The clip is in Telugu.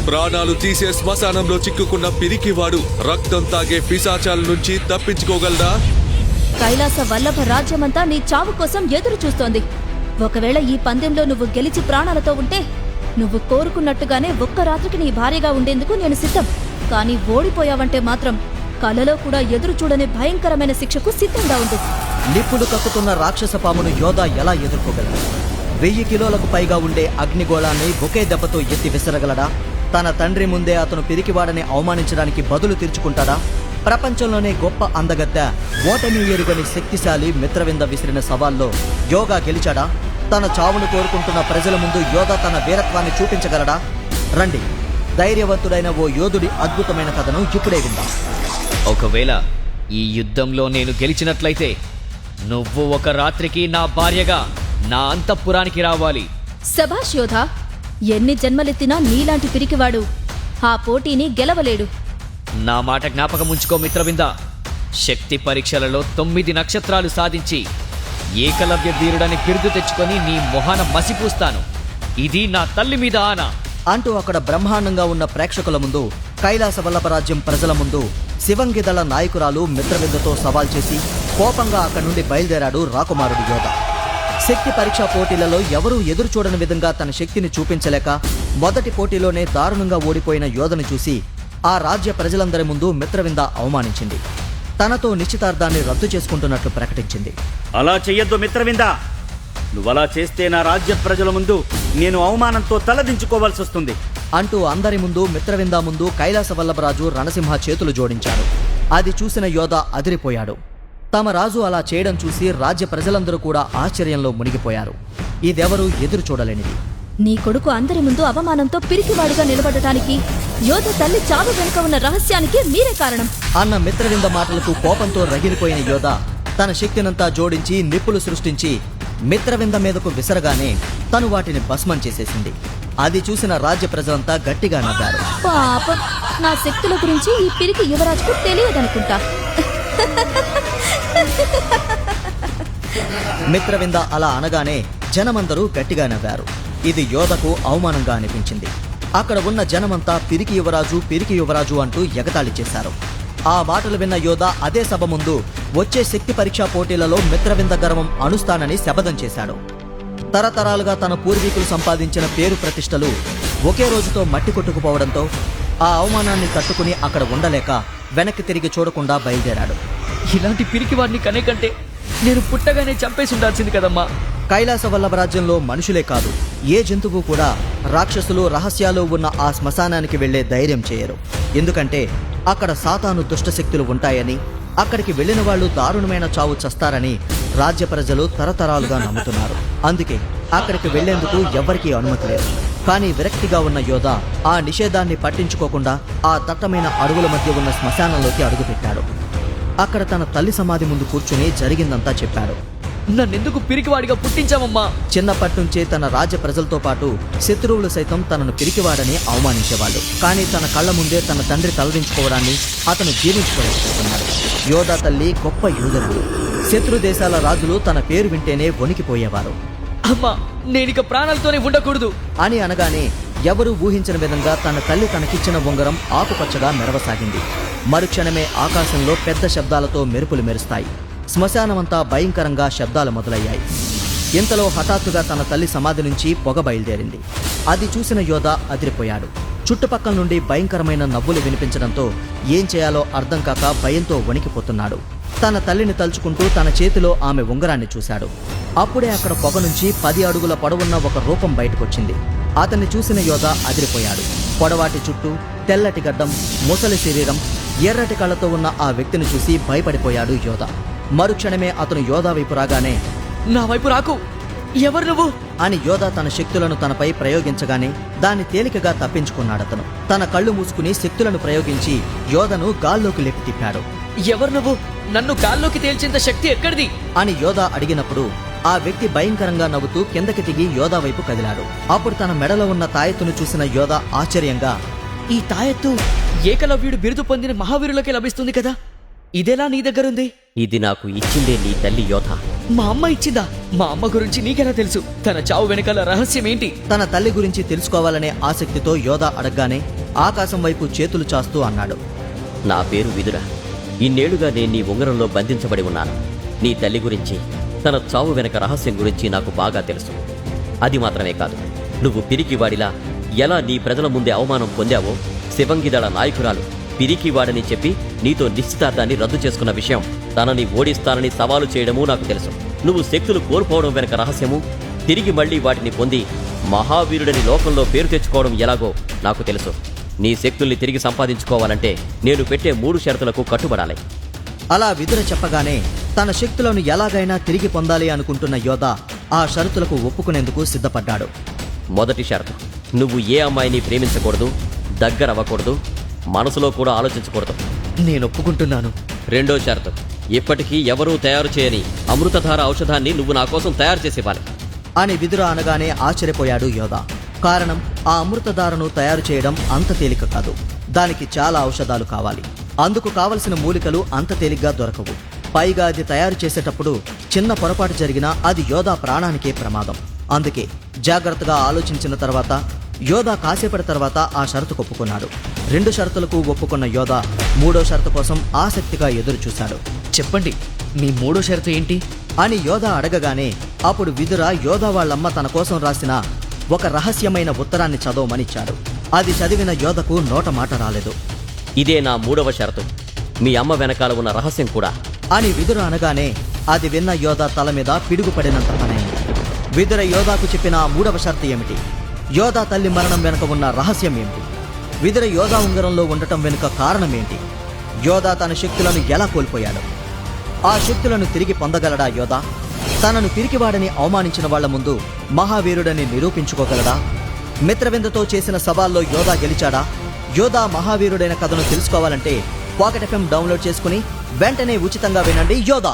ప్రాణాలు తీసే శ్మశానంలో చిక్కుకున్న పిరికివాడు రక్తం తాగే పిశాచాల నుంచి తప్పించుకోగలడా? కైలాస వల్లభ రాజ్యమంతా నీ చావు కోసం ఎదురు చూస్తోంది. ఒకవేళ ఈ పందెంలో నువ్వు గెలిచి ప్రాణాలతో ఉంటే నువ్వు కోరుకున్నట్టుగానే ఒక్క రాత్రికి నీ భార్యగా ఉండేందుకు నేను సిద్ధం. కానీ ఓడిపోయావంటే మాత్రం కలలో కూడా ఎదురు చూడని భయంకరమైన శిక్షకు సిద్ధంగా ఉండు. నిప్పులు కక్కుతున్న రాక్షస పామును యోధ ఎలా ఎదుర్కోగలడు? 1000 కిలోలకు పైగా ఉండే అగ్నిగోళాన్ని ఒకే దెబ్బతో ఎత్తి విసరగలడా? తన తండ్రి ముందే అతను పిరికివాడని అవమానించడానికి బదులు తీర్చుకుంటాడా? ప్రపంచంలోనే గొప్ప అందగత్తె, ఓటమి ఎరుగని శక్తిశాలి మిత్రవింద విసిరిన సవాల్లో యోగా గెలిచాడా? తన చావును కోరుకుంటున్న ప్రజల ముందు యోధ తన వీరత్వాన్ని చూపించగలడా? రండి, ధైర్యవంతుడైన ఓ యోధుడి అద్భుతమైన కథను ఇప్పుడే విందాం. ఒకవేళ ఈ యుద్ధంలో నేను గెలిచినట్లయితే నువ్వు ఒక రాత్రికి నా భార్యగా నా అంతఃపురానికి రావాలి. శభాష్ యోధా, ఎన్ని జన్మలెత్తినా నీలాంటి పిరికివాడు ఆ పోటీని గెలవలేడు. నా మాట జ్ఞాపకం ఉంచుకో మిత్రవింద. శక్తి పరీక్షలలో 9 నక్షత్రాలు సాధించి ఏకలవ్య వీరుడని బిరుదు తెచ్చుకొని నీ మొహాన మసిపూస్తాను. ఇది నా తల్లి మీద ఆనా అంటూ అక్కడ బ్రహ్మాండంగా ఉన్న ప్రేక్షకుల ముందు, కైలాస వల్లభరాజ్యం ప్రజల ముందు శివంగిదళ నాయకురాలు మిత్రవిందతో సవాల్ చేసి కోపంగా అక్కడి నుండి బయలుదేరాడు రాకుమారుడు యోధ. శక్తి పరీక్షా పోటీలలో ఎవరూ ఎదురు చూడని విధంగా తన శక్తిని చూపించలేక మొదటి పోటీలోనే దారుణంగా ఓడిపోయిన యోధను చూసి ఆ రాజ్య ప్రజలందరి ముందు మిత్రవింద అవమానించింది. తనతో నిశ్చితార్థాన్ని రద్దు చేసుకుంటున్నట్లు ప్రకటించింది. అలా చెయ్యొద్దు మిత్రవింద. నువ్వలా చేస్తే నా రాజ్య ప్రజల ముందు నేను అవమానంతో తలదించుకోవాల్సి వస్తుంది అంటూ అందరి ముందు మిత్రవింద ముందు కైలాస వల్లభరాజు రణసింహ చేతులు జోడించాడు. అది చూసిన యోధ అదిరిపోయాడు. తమ రాజు అలా చేయడం చూసి రాజ్య ప్రజలందరూ కూడా ఆశ్చర్యంలో మునిగిపోయారు. ఇదెవరూ ఎదురు చూడలేనిది. నీ కొడుకు అందరి ముందు అవమానంతో పిరికివాడిగా నిలబడటానికి యోధ తల్లి చావు వెనుక ఉన్న రహస్యానికి మీరే కారణం అన్న మిత్రవింద మాటలకు కోపంతో రగిలిపోయిన యోధ తన శక్తినంతా జోడించి నిప్పులు సృష్టించి మిత్రవింద మీదకు విసరగానే తను వాటిని భస్మం చేసేసింది. అది చూసిన రాజ్య ప్రజలంతా గట్టిగా నవ్వారు. పాపం, నా శక్తుల గురించి ఈ పిరికి యువరాజుకు తెలియదనుకుంటా. మిత్రవింద అలా అనగానే జనమందరూ గట్టిగా నవ్వారు. ఇది యోధకు అవమానంగా అనిపించింది. అక్కడ ఉన్న జనమంతా పిరికి యువరాజు అంటూ ఎగతాళి చేశారు. ఆ మాటలు విన్న యోధ అదే సభ ముందు వచ్చే శక్తి పరీక్షా పోటీలలో మిత్రవింద గర్వం అణుస్తానని శపథం చేశాడు. తరతరాలుగా తన పూర్వీకులు సంపాదించిన పేరు ప్రతిష్టలు ఒకే రోజుతో మట్టి కొట్టుకుపోవడంతో ఆ అవమానాన్ని తట్టుకుని అక్కడ ఉండలేక వెనక్కి తిరిగి చూడకుండా బయలుదేరాడు. ఇలాంటి పిరికివాడిని కనే కంటే నేను పుట్టగానే చంపేసి ఉండాల్సింది కదమ్మా. కైలాస వల్లభరాజ్యంలో మనుషులే కాదు, ఏ జంతువు కూడా రాక్షసులు రహస్యాలు ఉన్న ఆ శ్మశానానికి వెళ్లే ధైర్యం చేయరు. ఎందుకంటే అక్కడ సాతాను దుష్టశక్తులు ఉంటాయని, అక్కడికి వెళ్లిన వాళ్లు దారుణమైన చావు చస్తారని రాజ్య ప్రజలు తరతరాలుగా నమ్ముతున్నారు. అందుకే అక్కడికి వెళ్లేందుకు ఎవ్వరికీ అనుమతి లేదు. కానీ విరక్తిగా ఉన్న యోధ ఆ నిషేధాన్ని పట్టించుకోకుండా ఆ దట్టమైన అడవుల మధ్య ఉన్న శ్మశానంలోకి అడుగుపెట్టాడు. అక్కడ తన తల్లి సమాధి ముందు కూర్చుని జరిగిందంతా చెప్పాడు. నన్నెందుకు పిరికివాడిగా పుట్టించామమ్మా? చిన్నప్పటి నుంచే తన రాజ్య ప్రజలతో పాటు శత్రువులు సైతం తనను పిరికివాడని అవమానించేవాళ్ళు. కానీ తన కళ్ల ముందే తన తండ్రి తలదించుకోవడాన్ని అతను జీర్ణించుకోలేకపోతున్నాడు. యోధ తల్లి గొప్ప యోధుడు. శత్రు దేశాల రాజులు తన పేరు వింటేనే వణికిపోయేవారు. అమ్మా, నేనిక ప్రాణాలతోనే ఉండకూడదు అని అనగానే ఎవరూ ఊహించిన విధంగా తన తల్లి తనకిచ్చిన ఉంగరం ఆకుపచ్చగా మెరవసాగింది. మరుక్షణమే ఆకాశంలో పెద్ద శబ్దాలతో మెరుపులు మెరుస్తాయి. శ్మశానమంతా భయంకరంగా శబ్దాలు మొదలయ్యాయి. ఇంతలో హఠాత్తుగా తన తల్లి సమాధి నుంచి పొగ బయలుదేరింది. అది చూసిన యోధ అదిరిపోయాడు. చుట్టుపక్కల నుండి భయంకరమైన నవ్వులు వినిపించడంతో ఏం చేయాలో అర్థం కాక భయంతో వణికిపోతున్నాడు. తన తల్లిని తలుచుకుంటూ తన చేతిలో ఆమె ఉంగరాన్ని చూశాడు. అప్పుడే అక్కడ పొగ నుంచి 10 అడుగుల పొడవున్న ఒక రూపం బయటకొచ్చింది. అతన్ని చూసిన యోధ అదిరిపోయాడు. పొడవాటి చుట్టూ, తెల్లటి గడ్డం, ముసలి శరీరం, ఎర్రటి కళ్ళతో ఉన్న ఆ వ్యక్తిని చూసి భయపడిపోయాడు యోధ. మరుక్షణమే అతను యోధ వైపు రాగానే, నా వైపు రాకు, ఎవరు నువ్వు అని యోధ తన శక్తులను తనపై ప్రయోగించగానే దాన్ని తేలికగా తప్పించుకున్నాడతను. తన కళ్ళు మూసుకుని శక్తులను ప్రయోగించి యోధను గాల్లోకి లేపి తిప్పాడు. ఎవరు నువ్వు? నన్ను గాల్లోకి తేల్చేంత శక్తి ఎక్కడిది అని యోధ అడిగినప్పుడు ఆ వ్యక్తి భయంకరంగా నవ్వుతూ కిందకి దిగి యోధ వైపు కదిలాడు. అప్పుడు తన మెడలో ఉన్న తాయెత్తును చూసిన యోధ ఆశ్చర్యంగా, ఈ తాయెత్తు ఏకలవ్యుడు బిరుదు పొందిన మహావీరులకే లభిస్తుంది కదా, ఇదెలా నీ దగ్గరుంది? ఇది నాకు ఇచ్చిందే నీ తల్లి యోధ. మా అమ్మ ఇచ్చిందా? మా అమ్మ గురించి నీకెలా తెలుసు? తన చావు వెనకాల రహస్యం ఏంటి? తన తల్లి గురించి తెలుసుకోవాలనే ఆసక్తితో యోధ అడగగానే ఆకాశం వైపు చేతులు చాస్తూ అన్నాడు. నా పేరు విదుర. ఇన్నేళ్లుగా నేను నీ ఉంగరంలో బంధించబడి ఉన్నాను. నీ తల్లి గురించి, తన చావు వెనక రహస్యం గురించి నాకు బాగా తెలుసు. అది మాత్రమే కాదు, నువ్వు పిరికివాడిలా ఎలా నీ ప్రజల ముందే అవమానం పొందావో, శివంగిదళ నాయకురాలు పిరికివాడని చెప్పి నీతో నిశ్చితార్థాన్ని రద్దు చేసుకున్న విషయం, తనని ఓడిస్తానని సవాలు చేయడమూ నాకు తెలుసు. నువ్వు శక్తులు కోల్పోవడం వెనక రహస్యము, తిరిగి మళ్లీ వాటిని పొంది మహావీరుడని లోకంలో పేరు తెచ్చుకోవడం ఎలాగో నాకు తెలుసు. నీ శక్తుల్ని తిరిగి సంపాదించుకోవాలంటే నేను పెట్టే 3 షరతులకు కట్టుబడాలి. అలా విదుర చెప్పగానే తన శక్తులను ఎలాగైనా తిరిగి పొందాలి అనుకుంటున్న యోధ ఆ షరతులకు ఒప్పుకునేందుకు సిద్ధపడ్డాడు. మొదటి షరతు, నువ్వు ఏ అమ్మాయిని ప్రేమించకూడదు, దగ్గరవ్వకూడదు, మనసులో కూడా ఆలోచించకూడదు. నేను ఒప్పుకుంటున్నాను. రెండో షరతు, ఇప్పటికీ ఎవరూ తయారు చేయని అమృతధార ఔషధాన్ని నువ్వు నా కోసం తయారు చేసివ్వాలి అని విదుర అనగానే ఆశ్చర్యపోయాడు యోధ. కారణం, ఆ అమృతధారను తయారు చేయడం అంత తేలిక కాదు. దానికి చాలా ఔషధాలు కావాలి. అందుకు కావలసిన మూలికలు అంత తేలిగ్గా దొరకవు. పైగా అది తయారు చేసేటప్పుడు చిన్న పొరపాటు జరిగినా అది యోధ ప్రాణానికే ప్రమాదం. అందుకే జాగ్రత్తగా ఆలోచించిన తర్వాత యోధ కాసేపటి తర్వాత ఆ షరతు ఒప్పుకున్నాడు. 2 షరతులకు ఒప్పుకున్న యోధ 3వ షరతు కోసం ఆసక్తిగా ఎదురు చూశాడు. చెప్పండి, మీ 3వ షరతు ఏంటి అని యోధ అడగగానే అప్పుడు విదుర యోధ వాళ్ళమ్మ తన కోసం రాసిన ఒక రహస్యమైన ఉత్తరాన్ని చదవమనిచ్చాడు. అది చదివిన యోధకు నోట మాట రాలేదు. ఇదే నా 3వ షరతు, మీ అమ్మ వెనకాల ఉన్న రహస్యం కూడా అని విదుర అనగానే అది విన్న యోధ తల మీద పిడుగుపడినంత పనైంది. విదుర యోధాకు చెప్పిన ఆ 3వ షరతు ఏమిటి? యోధ తల్లి మరణం వెనుక ఉన్న రహస్యం ఏమిటి? విదుర యోధ ఉంగరంలో ఉండటం వెనుక కారణం ఏంటి? యోధ తన శక్తులను ఎలా కోల్పోయాడు? ఆ శక్తులను తిరిగి పొందగలడా యోధ? తనను పిరికివాడని అవమానించిన వాళ్ల ముందు మహావీరుడని నిరూపించుకోగలడా? మిత్రవిందతో చేసిన సవాల్లో యోధ గెలిచాడా? యోధ మహావీరుడైన కథను తెలుసుకోవాలంటే పాకెట్ FM డౌన్లోడ్ చేసుకుని వెంటనే ఉచితంగా వినండి యోధ.